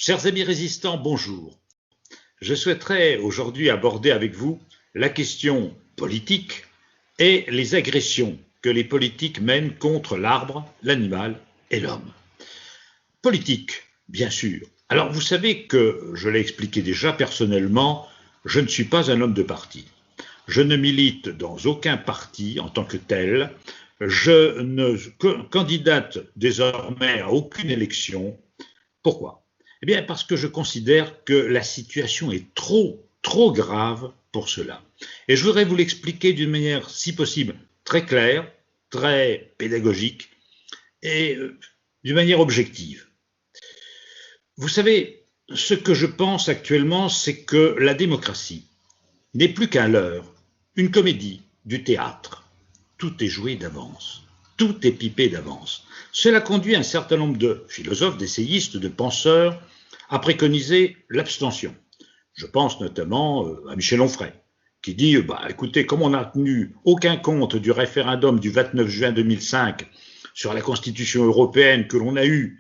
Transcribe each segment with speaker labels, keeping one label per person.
Speaker 1: Chers amis résistants, bonjour. Je souhaiterais aujourd'hui aborder avec vous la question politique et les agressions que les politiques mènent contre l'arbre, l'animal et l'homme. Politique, bien sûr. Alors vous savez que, je l'ai expliqué déjà personnellement, je ne suis pas un homme de parti. Je ne milite dans aucun parti en tant que tel. Je ne candidate désormais à aucune élection. Pourquoi ? Eh bien, parce que je considère que la situation est trop grave pour cela. Et je voudrais vous l'expliquer d'une manière, si possible, très claire, très pédagogique et d'une manière objective. Vous savez, ce que je pense actuellement, c'est que la démocratie n'est plus qu'un leurre, une comédie, du théâtre. Tout est joué d'avance, tout est pipé d'avance. Cela conduit un certain nombre de philosophes, d'essayistes, de penseurs à préconiser l'abstention. Je pense notamment à Michel Onfray, qui dit écoutez, comme on n'a tenu aucun compte du référendum du 29 juin 2005 sur la Constitution européenne que l'on a eu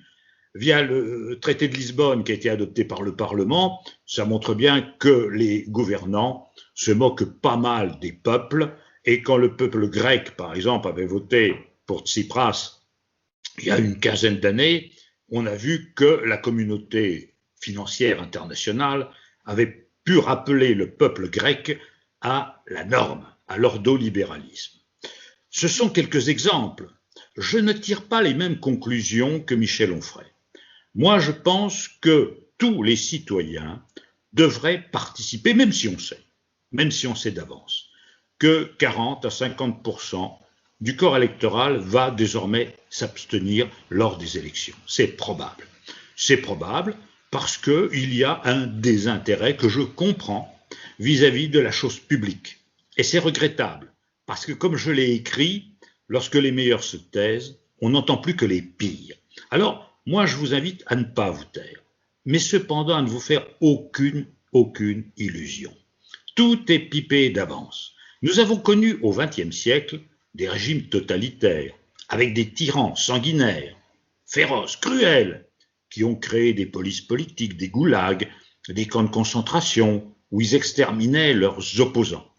Speaker 1: via le traité de Lisbonne qui a été adopté par le Parlement, ça montre bien que les gouvernants se moquent pas mal des peuples, et quand le peuple grec, par exemple, avait voté pour Tsipras il y a une quinzaine d'années, on a vu que la communauté financière internationale avait pu rappeler le peuple grec à la norme, à l'ordolibéralisme. Ce sont quelques exemples. Je ne tire pas les mêmes conclusions que Michel Onfray. Moi, je pense que tous les citoyens devraient participer, même si on sait d'avance, que 40 à 50% du corps électoral va désormais s'abstenir lors des élections. C'est probable. C'est probable parce qu'il y a un désintérêt que je comprends vis-à-vis de la chose publique. Et c'est regrettable, parce que comme je l'ai écrit, lorsque les meilleurs se taisent, on n'entend plus que les pires. Alors, moi, je vous invite à ne pas vous taire, mais cependant à ne vous faire aucune illusion. Tout est pipé d'avance. Nous avons connu au XXe siècle des régimes totalitaires, avec des tyrans sanguinaires, féroces, cruels, qui ont créé des polices politiques, des goulags, des camps de concentration, où ils exterminaient leurs opposants.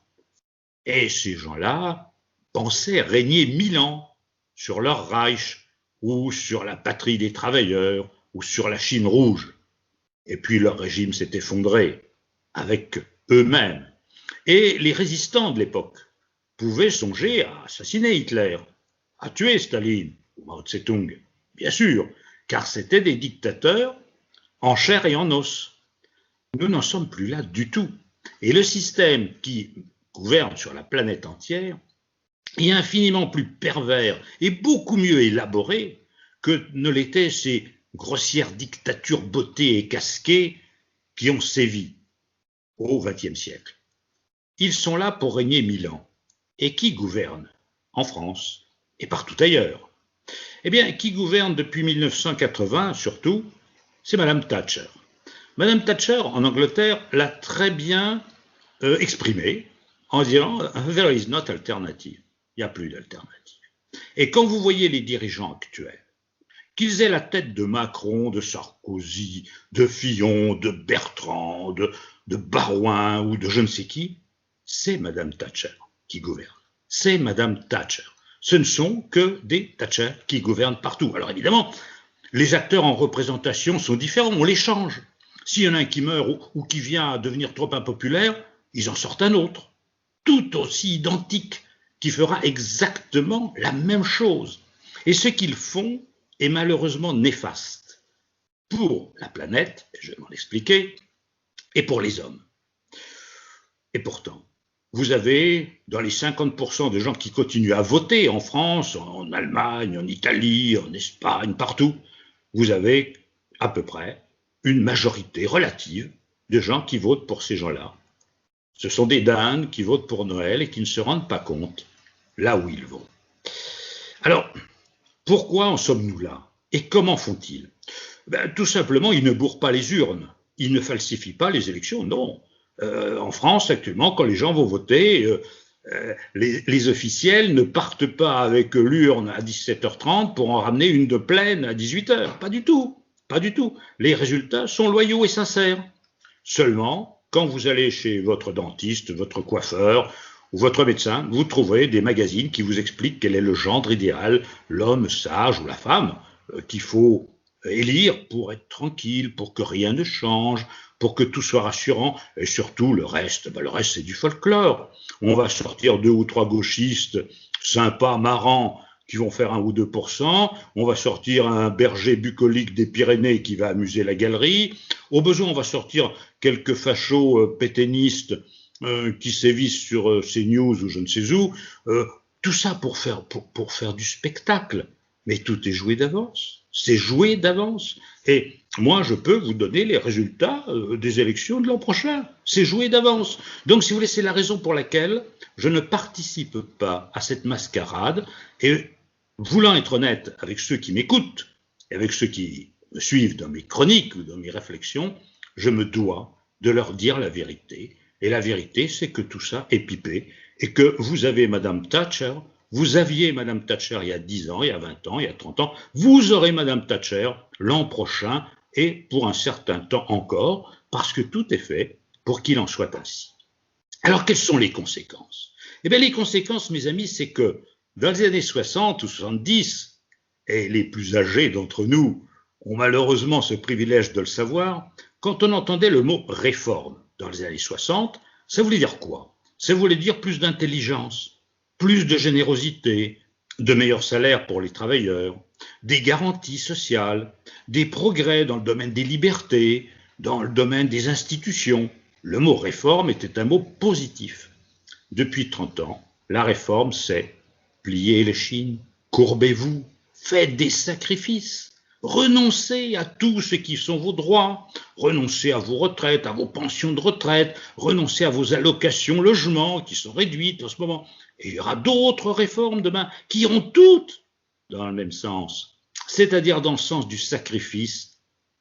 Speaker 1: Et ces gens-là pensaient régner 1000 ans sur leur Reich, ou sur la patrie des travailleurs, ou sur la Chine rouge. Et puis leur régime s'est effondré, avec eux-mêmes. Et les résistants de l'époque pouvaient songer à assassiner Hitler, à tuer Staline ou Mao Tse-tung, bien sûr, car c'étaient des dictateurs en chair et en os. Nous n'en sommes plus là du tout. Et le système qui gouverne sur la planète entière est infiniment plus pervers et beaucoup mieux élaboré que ne l'étaient ces grossières dictatures bottées et casquées qui ont sévi au XXe siècle. Ils sont là pour régner 1000 ans. Et qui gouverne en France et partout ailleurs? Eh bien, qui gouverne depuis 1980 surtout, c'est Madame Thatcher. Madame Thatcher, en Angleterre, l'a très bien exprimé en disant « There is not alternative ». Il n'y a plus d'alternative. Et quand vous voyez les dirigeants actuels, qu'ils aient la tête de Macron, de Sarkozy, de Fillon, de Bertrand, de Barouin ou de je ne sais qui, c'est Madame Thatcher qui gouverne. C'est Madame Thatcher. Ce ne sont que des Thatcher qui gouvernent partout. Alors évidemment, les acteurs en représentation sont différents, on les change. S'il y en a un qui meurt ou qui vient à devenir trop impopulaire, ils en sortent un autre, tout aussi identique, qui fera exactement la même chose. Et ce qu'ils font est malheureusement néfaste pour la planète, et je vais m'en expliquer, et pour les hommes. Et pourtant, vous avez dans les 50% de gens qui continuent à voter en France, en Allemagne, en Italie, en Espagne, partout, vous avez à peu près une majorité relative de gens qui votent pour ces gens-là. Ce sont des dingues qui votent pour Noël et qui ne se rendent pas compte là où ils vont. Alors, pourquoi en sommes-nous là? Et comment font-ils? Tout simplement, ils ne bourrent pas les urnes. Ils ne falsifient pas les élections, non. En France, actuellement, quand les gens vont voter, les officiels ne partent pas avec l'urne à 17h30 pour en ramener une de pleine à 18h. Pas du tout. Pas du tout. Les résultats sont loyaux et sincères. Seulement, quand vous allez chez votre dentiste, votre coiffeur ou votre médecin, vous trouverez des magazines qui vous expliquent quel est le gendre idéal, l'homme sage ou la femme qu'il faut élire pour être tranquille, pour que rien ne change, pour que tout soit rassurant, et surtout le reste c'est du folklore. On va sortir 2 ou 3 gauchistes sympas, marrants, qui vont faire 1 ou 2%, on va sortir un berger bucolique des Pyrénées qui va amuser la galerie, au besoin on va sortir quelques fachos pétainistes qui sévissent sur CNews ou je ne sais où, tout ça pour faire du spectacle. Mais tout est joué d'avance, c'est joué d'avance. Et moi, je peux vous donner les résultats des élections de l'an prochain. C'est joué d'avance. Donc, si vous voulez, c'est la raison pour laquelle je ne participe pas à cette mascarade. Et voulant être honnête avec ceux qui m'écoutent, et avec ceux qui me suivent dans mes chroniques ou dans mes réflexions, je me dois de leur dire la vérité. Et la vérité, c'est que tout ça est pipé et que vous avez Madame Thatcher, vous aviez Madame Thatcher il y a 10 ans, il y a 20 ans, il y a 30 ans, vous aurez Madame Thatcher l'an prochain et pour un certain temps encore, parce que tout est fait pour qu'il en soit ainsi. Alors, quelles sont les conséquences? Eh bien, les conséquences, mes amis, c'est que dans les années 60 ou 70, et les plus âgés d'entre nous ont malheureusement ce privilège de le savoir, quand on entendait le mot réforme dans les années 60, ça voulait dire quoi? Ça voulait dire plus d'intelligence, plus de générosité, de meilleurs salaires pour les travailleurs, des garanties sociales, des progrès dans le domaine des libertés, dans le domaine des institutions. Le mot réforme était un mot positif. Depuis 30 ans, la réforme, c'est plier l'échine, courbez-vous, faites des sacrifices. Renoncez à tout ce qui sont vos droits, renoncez à vos retraites, à vos pensions de retraite, renoncez à vos allocations logement qui sont réduites en ce moment. Et il y aura d'autres réformes demain qui iront toutes dans le même sens, c'est-à-dire dans le sens du sacrifice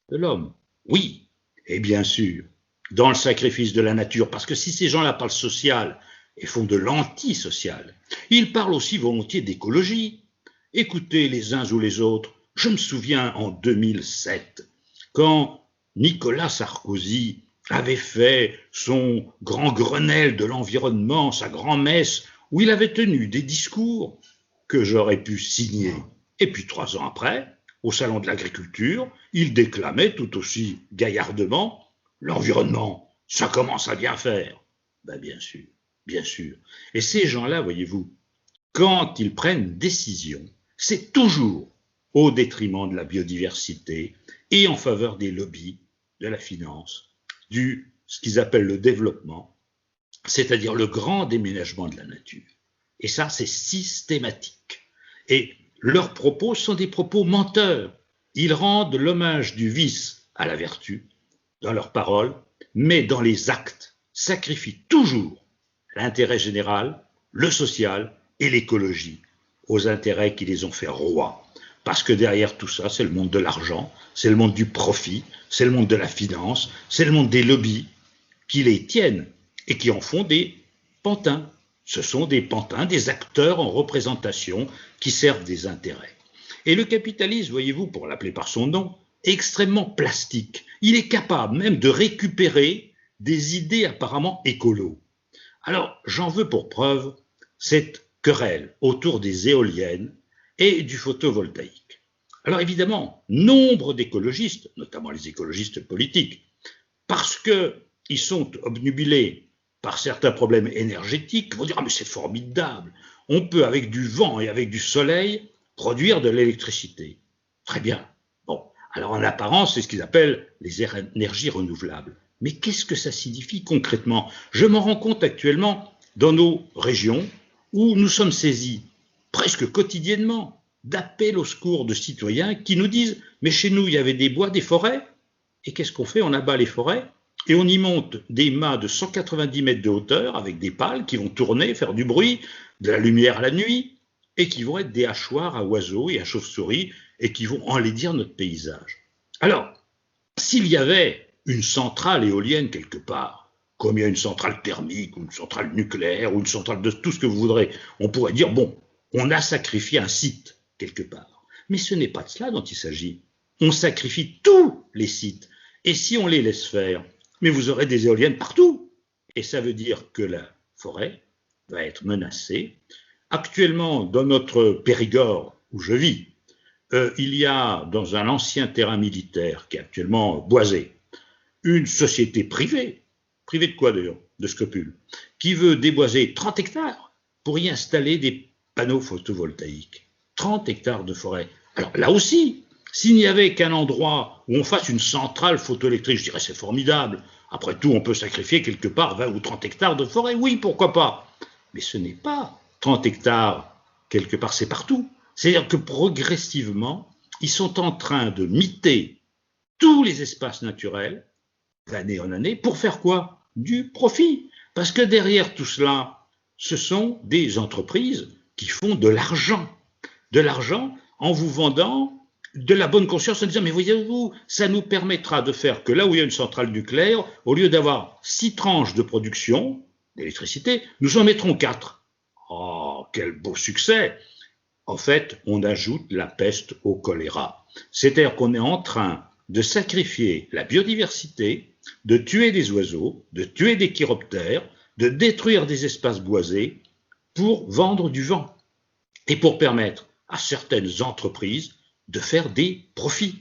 Speaker 1: de l'homme. Oui, et bien sûr, dans le sacrifice de la nature, parce que si ces gens-là parlent social et font de l'antisocial, ils parlent aussi volontiers d'écologie. Écoutez les uns ou les autres. Je me souviens en 2007, quand Nicolas Sarkozy avait fait son grand Grenelle de l'environnement, sa grand-messe, où il avait tenu des discours que j'aurais pu signer. Et puis 3 ans après, au Salon de l'Agriculture, il déclamait tout aussi gaillardement « L'environnement, ça commence à bien faire ». Ben bien sûr, bien sûr. Et ces gens-là, voyez-vous, quand ils prennent une décision, c'est toujours au détriment de la biodiversité et en faveur des lobbies, de la finance, ce qu'ils appellent le développement, c'est-à-dire le grand déménagement de la nature. Et ça, c'est systématique. Et leurs propos sont des propos menteurs. Ils rendent l'hommage du vice à la vertu dans leurs paroles, mais dans les actes, sacrifient toujours l'intérêt général, le social et l'écologie aux intérêts qui les ont fait rois. Parce que derrière tout ça, c'est le monde de l'argent, c'est le monde du profit, c'est le monde de la finance, c'est le monde des lobbies qui les tiennent et qui en font des pantins. Ce sont des pantins, des acteurs en représentation qui servent des intérêts. Et le capitalisme, voyez-vous, pour l'appeler par son nom, est extrêmement plastique. Il est capable même de récupérer des idées apparemment écolos. Alors, j'en veux pour preuve cette querelle autour des éoliennes et du photovoltaïque. Alors évidemment, nombre d'écologistes, notamment les écologistes politiques, parce qu'ils sont obnubilés par certains problèmes énergétiques, vont dire « Ah mais c'est formidable, on peut avec du vent et avec du soleil produire de l'électricité. » Très bien. Bon, alors en apparence, c'est ce qu'ils appellent les énergies renouvelables. Mais qu'est-ce que ça signifie concrètement? Je m'en rends compte actuellement dans nos régions où nous sommes saisis presque quotidiennement d'appels au secours de citoyens qui nous disent « Mais chez nous, il y avait des bois, des forêts, et qu'est-ce qu'on fait? On abat les forêts et on y monte des mâts de 190 mètres de hauteur avec des pales qui vont tourner, faire du bruit, de la lumière à la nuit, et qui vont être des hachoirs à oiseaux et à chauves-souris et qui vont enlaidir notre paysage. » Alors, s'il y avait une centrale éolienne quelque part, comme il y a une centrale thermique ou une centrale nucléaire ou une centrale de tout ce que vous voudrez, on pourrait dire, bon, on a sacrifié un site quelque part. Mais ce n'est pas de cela dont il s'agit. on sacrifie tous les sites. Et si on les laisse faire, mais vous aurez des éoliennes partout. Et ça veut dire que la forêt va être menacée. Actuellement, dans notre Périgord, où je vis, il y a, dans un ancien terrain militaire qui est actuellement boisé, une société privée, privée de quoi d'ailleurs? De scrupules, qui veut déboiser 30 hectares pour y installer des panneaux photovoltaïques. 30 hectares de forêt. Alors là aussi, s'il n'y avait qu'un endroit où on fasse une centrale photoélectrique, je dirais c'est formidable. Après tout, on peut sacrifier quelque part 20 ou 30 hectares de forêt, oui, pourquoi pas. Mais ce n'est pas 30 hectares quelque part, c'est partout. C'est-à-dire que progressivement, ils sont en train de miter tous les espaces naturels, d'année en année, pour faire quoi? Du profit. Parce que derrière tout cela, ce sont des entreprises qui font de l'argent. De l'argent en vous vendant de la bonne conscience en disant mais voyez-vous, ça nous permettra de faire que là où il y a une centrale nucléaire, au lieu d'avoir 6 tranches de production d'électricité, nous en mettrons 4. Oh, quel beau succès! En fait, on ajoute la peste au choléra. C'est-à-dire qu'on est en train de sacrifier la biodiversité, de tuer des oiseaux, de tuer des chiroptères, de détruire des espaces boisés pour vendre du vent et pour permettre à certaines entreprises de faire des profits.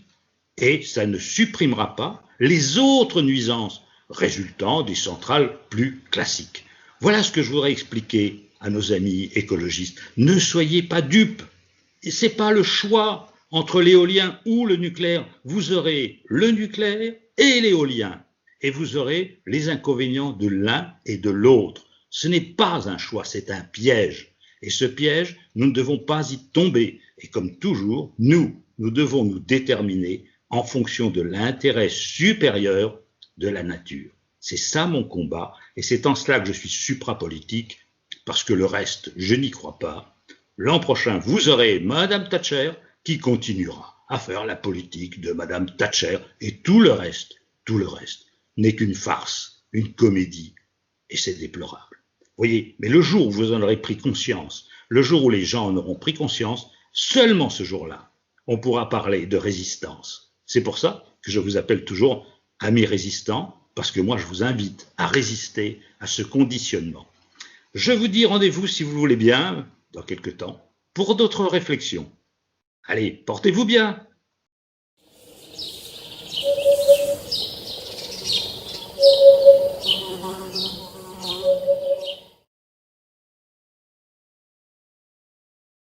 Speaker 1: Et ça ne supprimera pas les autres nuisances résultant des centrales plus classiques. Voilà ce que je voudrais expliquer à nos amis écologistes. Ne soyez pas dupes. Ce n'est pas le choix entre l'éolien ou le nucléaire. Vous aurez le nucléaire et l'éolien. Et vous aurez les inconvénients de l'un et de l'autre. Ce n'est pas un choix, c'est un piège. Et ce piège, nous ne devons pas y tomber. Et comme toujours, nous devons nous déterminer en fonction de l'intérêt supérieur de la nature. C'est ça mon combat, et c'est en cela que je suis suprapolitique, parce que le reste, je n'y crois pas. L'an prochain, vous aurez Madame Thatcher qui continuera à faire la politique de Madame Thatcher, et tout le reste n'est qu'une farce, une comédie, et c'est déplorable. Voyez, mais le jour où vous en aurez pris conscience, le jour où les gens en auront pris conscience, seulement ce jour-là, on pourra parler de résistance. C'est pour ça que je vous appelle toujours amis résistants, parce que moi je vous invite à résister à ce conditionnement. Je vous dis rendez-vous, si vous voulez bien, dans quelque temps, pour d'autres réflexions. Allez, portez-vous bien!